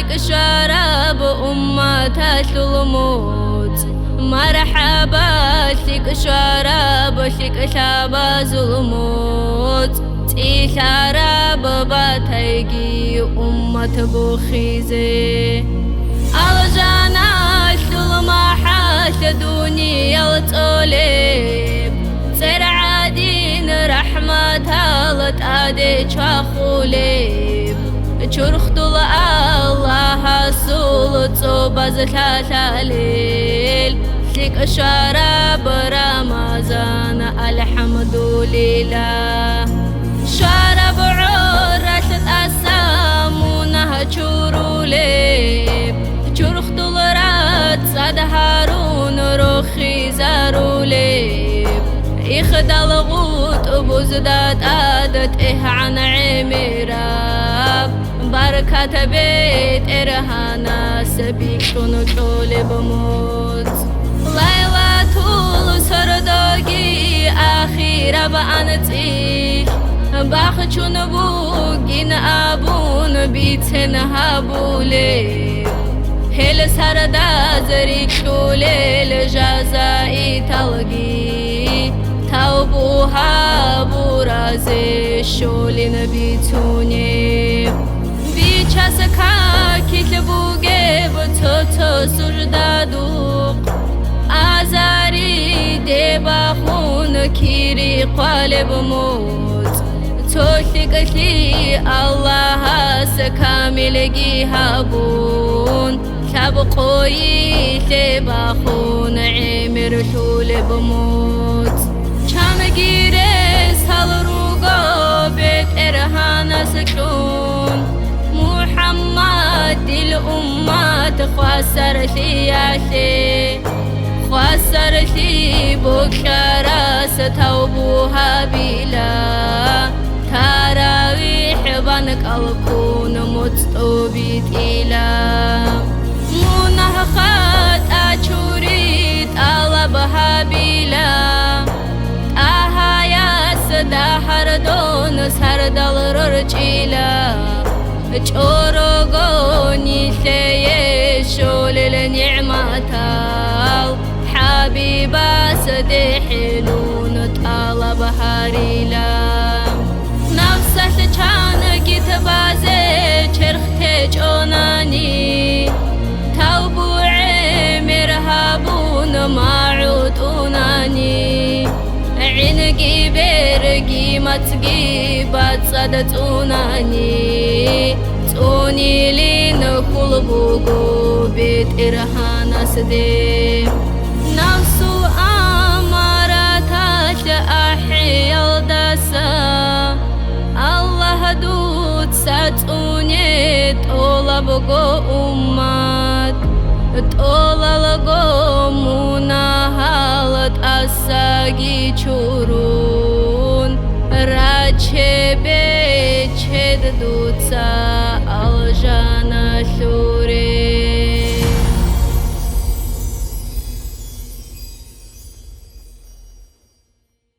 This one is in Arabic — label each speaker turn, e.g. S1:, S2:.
S1: لك شراب أمة الموت مرحبا لك شراب لك شابا ظلموت شراب باتيجي أمة بخيزي الجنة لما حاشدوني الطلب سر عادين رحمة الله تادي شخولب شرخت الله سلطو بزلاليل لك شراب رمضان الحمد لله شرب عرش أسامونها شرولب شرخت الرات صد هارون روخي زارولب إخد الغوت أبوزدات آدت عن عميراب بركة بيت إرهانا سبيك شنو بموت ليلة سردوغي أخيرا بأنتي باخشون بوغين أبون بيتن هابولي هل سردا زريك شولي لجزائي تلقي توبوها برازي شولي نبيتوني بيچسكا كتبوغي بتوتو سردادوق آزاري دباخون كيري قالب موت توشك لي الله سكاملجي هابون شبقوي تباخون عمر شول بموت شام جيرس هالروغو بيت إرهانا سكون محمد الأمة خسر شياشي خسر شي بكرة ستوبوها بلا تراويح بانك الكون متطوبيت إلى منهخات أشوريت ألبها بلا أهايا سداحر دون سردل ررجيلا چورغوني سيشول النعمة حبيبا سدحلون طلب هاريلا نفسك كان كتبازي چرخت جوناني توبو عمر هابون معودوناني عينكي برقي متقي بتصدتوناني توني لين كل بوغو بيت إرهانا سدي نفسو أمارتاش أحيا الدسا الله دود ساتوني طولبغو أمات طولالغو مناهالت أساقي چورون راچه بچه دوتسا